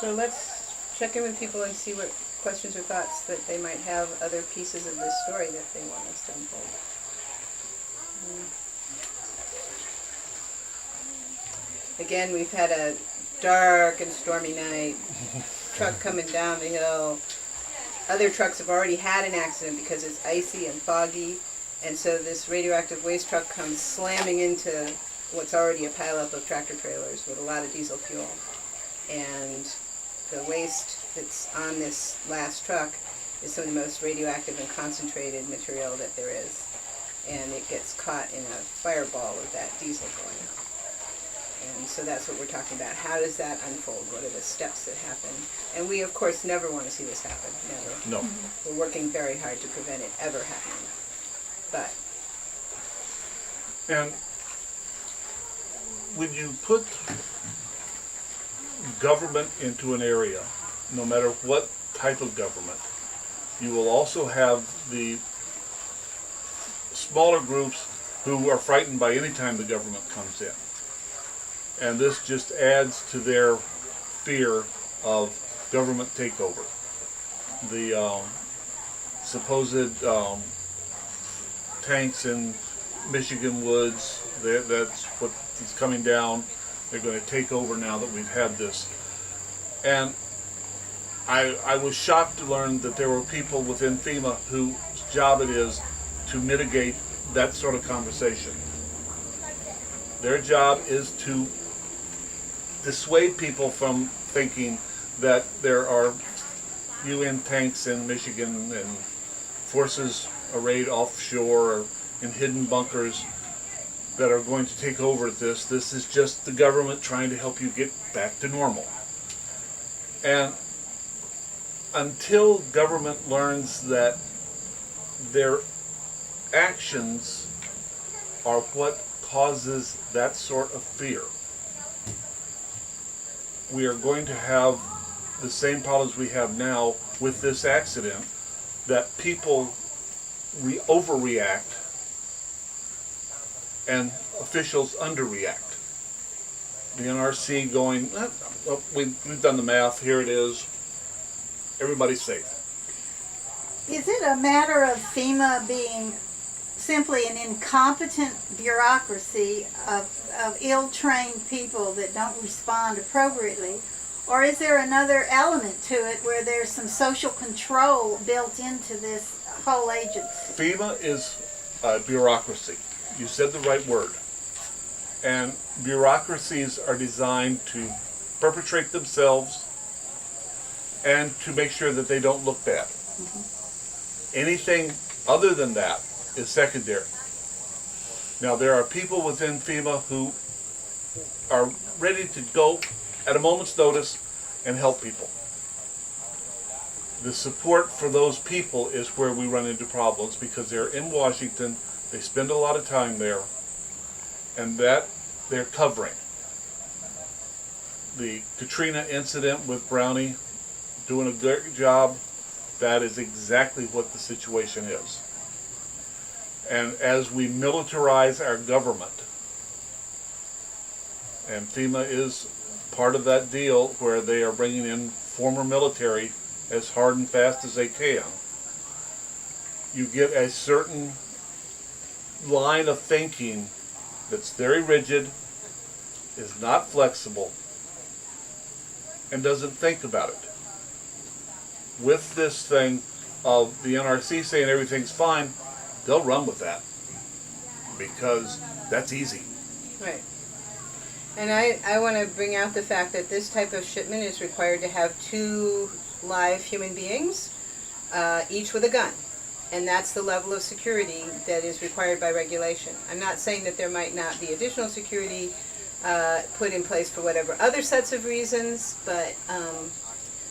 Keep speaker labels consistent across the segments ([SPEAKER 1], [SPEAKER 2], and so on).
[SPEAKER 1] So let's check in with people and see what questions or thoughts that they might have, other pieces of this story that they want us to unfold. Again, we've had a dark and stormy night. Truck coming down the hill. Other trucks have already had an accident because it's icy and foggy. And so this radioactive waste truck comes slamming into what's already a pileup of tractor trailers with a lot of diesel fuel. And the waste that's on this last truck is some of the most radioactive and concentrated material that there is. And it gets caught in a fireball with that diesel going. And so that's what we're talking about. How does that unfold? What are the steps that happen? And we, of course, never want to see this happen. Never.
[SPEAKER 2] No.
[SPEAKER 1] We're working very hard to prevent it ever happening. But.
[SPEAKER 2] And when you put government into an area, no matter what type of government, you will also have the smaller groups who are frightened by any time the government comes in. And this just adds to their fear of government takeover. The supposed tanks in Michigan woods, that's what is coming down. They're going to take over now that we've had this. And I was shocked to learn that there were people within FEMA whose job it is to mitigate that sort of conversation. Their job is to dissuade people from thinking that there are UN tanks in Michigan and forces arrayed offshore or in hidden bunkers that are going to take over this. This is just the government trying to help you get back to normal. And until government learns that their actions are what causes that sort of fear, we are going to have the same problems we have now with this accident, that people overreact and officials underreact. The NRC going, well, we've done the math, here it is, everybody's safe.
[SPEAKER 3] Is it a matter of FEMA being simply an incompetent bureaucracy of ill-trained people that don't respond appropriately? Or is there another element to it where there's some social control built into this whole agency?
[SPEAKER 2] FEMA is a bureaucracy. You said the right word. And bureaucracies are designed to perpetrate themselves and to make sure that they don't look bad. Mm-hmm. Anything other than that is secondary. Now, there are people within FEMA who are ready to go at a moment's notice and help people. The support for those people is where we run into problems, because they're in Washington, they spend a lot of time there, and that they're covering. The Katrina incident with Brownie, doing a good job, that is exactly what the situation is. And as we militarize our government, and FEMA is part of that deal where they are bringing in former military as hard and fast as they can, you get a certain line of thinking that's very rigid, is not flexible, and doesn't think about it. With this thing of the NRC saying everything's fine, they'll run with that because that's easy.
[SPEAKER 1] Right. And I want to bring out the fact that this type of shipment is required to have 2 live human beings, each with a gun. And that's the level of security that is required by regulation. I'm not saying that there might not be additional security put in place for whatever other sets of reasons, but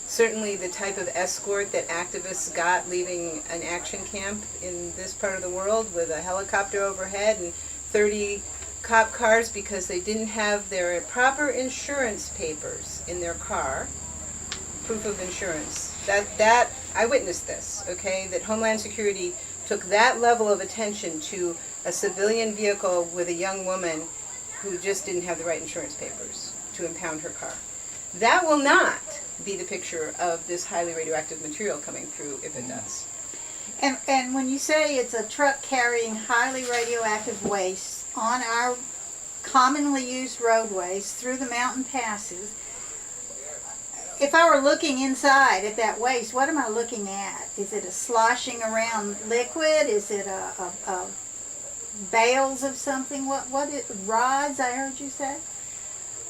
[SPEAKER 1] certainly the type of escort that activists got leaving an action camp in this part of the world with a helicopter overhead and 30 cop cars because they didn't have their proper insurance papers in their car, proof of insurance. That I witnessed this, okay, that Homeland Security took that level of attention to a civilian vehicle with a young woman who just didn't have the right insurance papers to impound her car. That will not be the picture of this highly radioactive material coming through if it does.
[SPEAKER 3] And when you say it's a truck carrying highly radioactive waste on our commonly used roadways through the mountain passes, if I were looking inside at that waste, what am I looking at? Is it a sloshing around liquid? Is it a bales of something? Rods, I heard you say?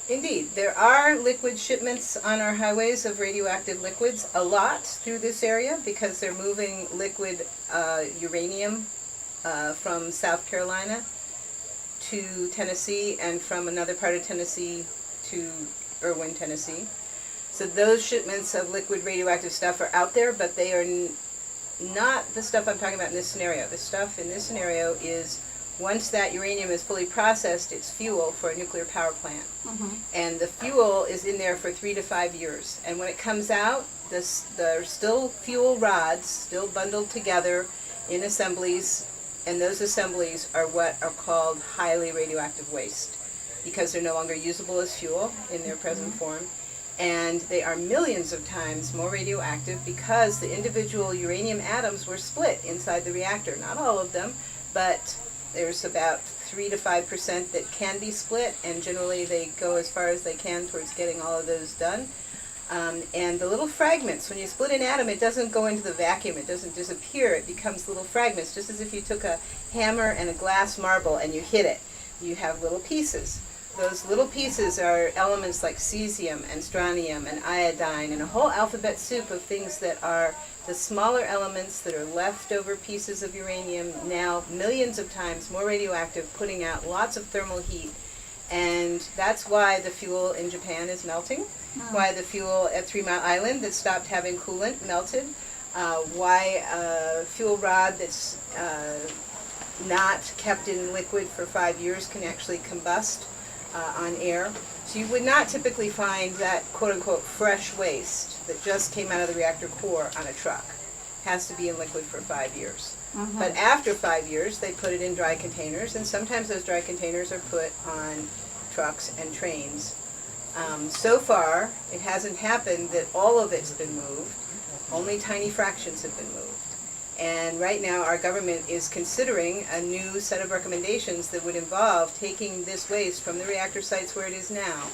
[SPEAKER 1] Indeed, there are liquid shipments on our highways of radioactive liquids, a lot through this area because they're moving liquid uranium from South Carolina to Tennessee and from another part of Tennessee to Irwin, Tennessee. So those shipments of liquid radioactive stuff are out there, but they are not the stuff I'm talking about in this scenario. The stuff in this scenario is once that uranium is fully processed, it's fuel for a nuclear power plant.
[SPEAKER 3] Mm-hmm.
[SPEAKER 1] And the fuel is in there for 3 to 5 years. And when it comes out, there's still fuel rods, still bundled together in assemblies, and those assemblies are what are called highly radioactive waste because they're no longer usable as fuel in their present form. And they are millions of times more radioactive because the individual uranium atoms were split inside the reactor. Not all of them, but there's about 3 to 5% that can be split, and generally they go as far as they can towards getting all of those done. And the little fragments, when you split an atom, it doesn't go into the vacuum, it doesn't disappear, it becomes little fragments, just as if you took a hammer and a glass marble and you hit it. You have little pieces. Those little pieces are elements like cesium and strontium and iodine and a whole alphabet soup of things that are the smaller elements that are leftover pieces of uranium, now millions of times more radioactive, putting out lots of thermal heat. And that's why the fuel in Japan is melting, why the fuel at 3 Mile Island that stopped having coolant melted, why a fuel rod that's not kept in liquid for 5 years can actually combust on air. So you would not typically find that quote-unquote fresh waste that just came out of the reactor core on a truck. It has to be in liquid for 5 years.
[SPEAKER 3] Mm-hmm.
[SPEAKER 1] But after 5 years, they put it in dry containers, and sometimes those dry containers are put on trucks and trains. So far, it hasn't happened that all of it's been moved. Only tiny fractions have been moved. And right now, our government is considering a new set of recommendations that would involve taking this waste from the reactor sites where it is now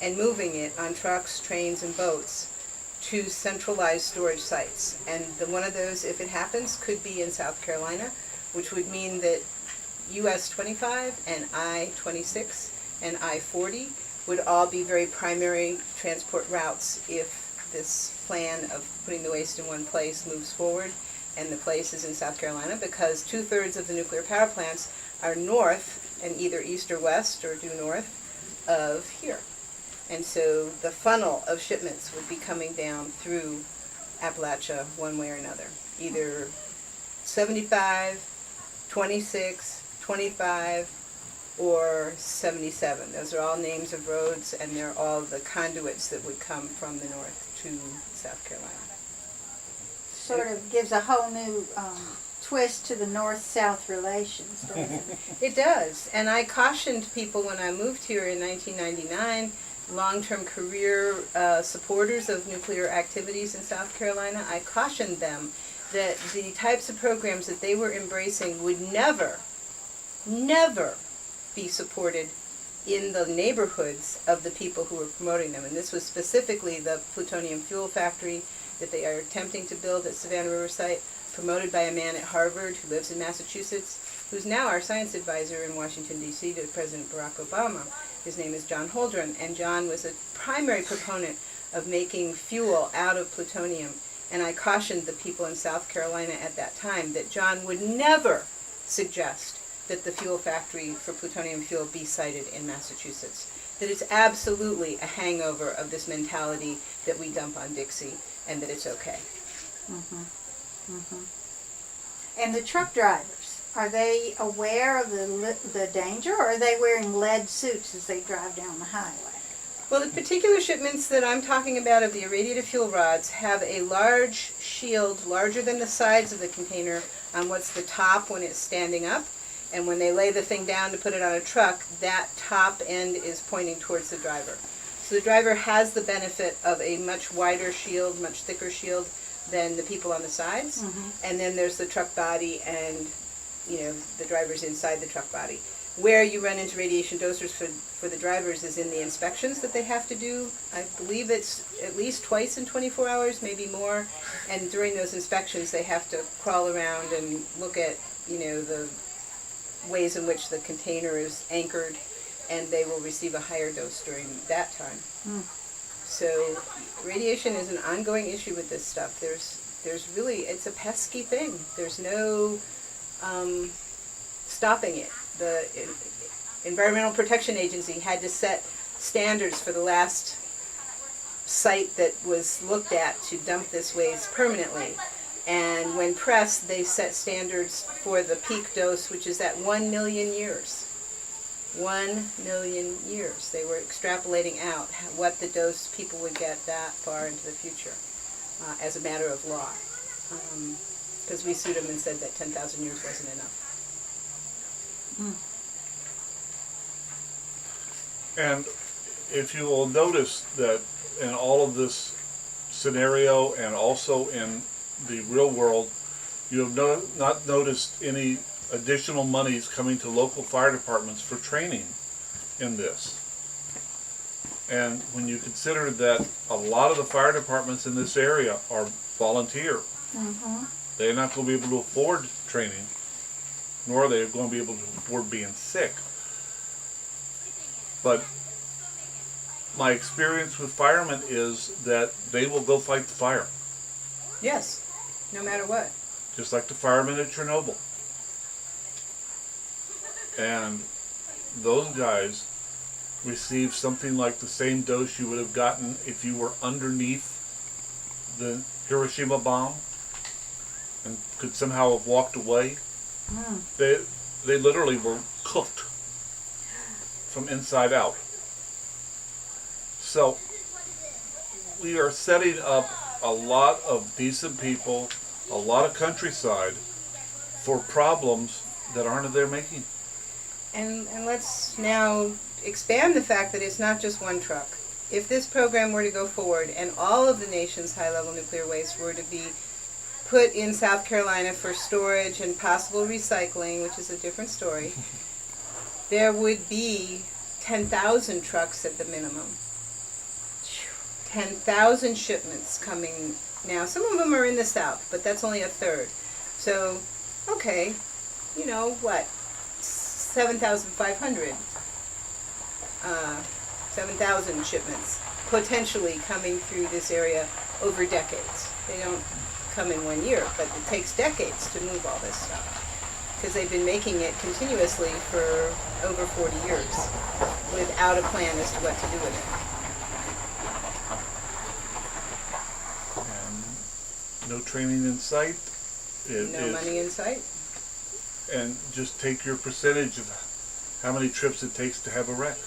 [SPEAKER 1] and moving it on trucks, trains, and boats to centralized storage sites. And one of those, if it happens, could be in South Carolina, which would mean that US 25 and I-26 and I-40 would all be very primary transport routes if this plan of putting the waste in one place moves forward. And the place is in South Carolina because 2/3 of the nuclear power plants are north and either east or west or due north of here. And so the funnel of shipments would be coming down through Appalachia one way or another. Either 75, 26, 25, or 77. Those are all names of roads, and they're all the conduits that would come from the north to South Carolina.
[SPEAKER 3] Sort of gives a whole new twist to the north-south relations, doesn't it?
[SPEAKER 1] It does. And I cautioned people when I moved here in 1999, long-term career supporters of nuclear activities in South Carolina, I cautioned them that the types of programs that they were embracing would never be supported in the neighborhoods of the people who were promoting them. And this was specifically the plutonium fuel factory that they are attempting to build at Savannah River Site, promoted by a man at Harvard who lives in Massachusetts, who's now our science advisor in Washington, D.C. to President Barack Obama. His name is John Holdren, and John was a primary proponent of making fuel out of plutonium. And I cautioned the people in South Carolina at that time that John would never suggest that the fuel factory for plutonium fuel be sited in Massachusetts. That it's absolutely a hangover of this mentality that we dump on Dixie and that it's okay.
[SPEAKER 3] Mm-hmm. Mm-hmm. And the truck drivers, are they aware of the danger, or are they wearing lead suits as they drive down the highway?
[SPEAKER 1] Well, the particular shipments that I'm talking about of the irradiated fuel rods have a large shield, larger than the sides of the container, on what's the top when it's standing up. And when they lay the thing down to put it on a truck, that top end is pointing towards the driver. So the driver has the benefit of a much wider shield, much thicker shield than the people on the sides. And then there's the truck body and, the driver's inside the truck body. Where you run into radiation dosers for the drivers is in the inspections that they have to do. I believe it's at least twice in 24 hours, maybe more. And during those inspections, they have to crawl around and look at, the ways in which the container is anchored, and they will receive a higher dose during that time. So radiation is an ongoing issue with this stuff. There's really, it's a pesky thing. There's no stopping it. The Environmental Protection Agency had to set standards for the last site that was looked at to dump this waste permanently. And when pressed, they set standards for the peak dose, which is at 1 million years. 1 million years. They were extrapolating out what the dose people would get that far into the future as a matter of law. Because we sued them and said that 10,000 years wasn't enough.
[SPEAKER 2] And if you will notice that in all of this scenario and also in the real world, you have not noticed any additional monies coming to local fire departments for training in this. And when you consider that a lot of the fire departments in this area are volunteer, they're not going to be able to afford training, nor are they going to be able to afford being sick. But my experience with firemen is that they will go fight the fire.
[SPEAKER 1] Yes, no matter what.
[SPEAKER 2] Just like the firemen at Chernobyl. And those guys receive something like the same dose you would have gotten if you were underneath the Hiroshima bomb and could somehow have walked away. They literally were cooked from inside out. So we are setting up a lot of decent people, a lot of countryside for problems that aren't of their making.
[SPEAKER 1] And let's now expand the fact that it's not just one truck. If this program were to go forward and all of the nation's high-level nuclear waste were to be put in South Carolina for storage and possible recycling, which is a different story, there would be 10,000 trucks at the minimum. 10,000 shipments coming now. Some of them are in the South, but that's only a third. So, okay, 7,500. 7,000 shipments potentially coming through this area over decades. They don't come in 1 year, but it takes decades to move all this stuff because they've been making it continuously for over 40 years without a plan as to what to do with
[SPEAKER 2] And no training in sight.
[SPEAKER 1] it. No money in sight.
[SPEAKER 2] And just take your percentage of how many trips it takes to have a wreck.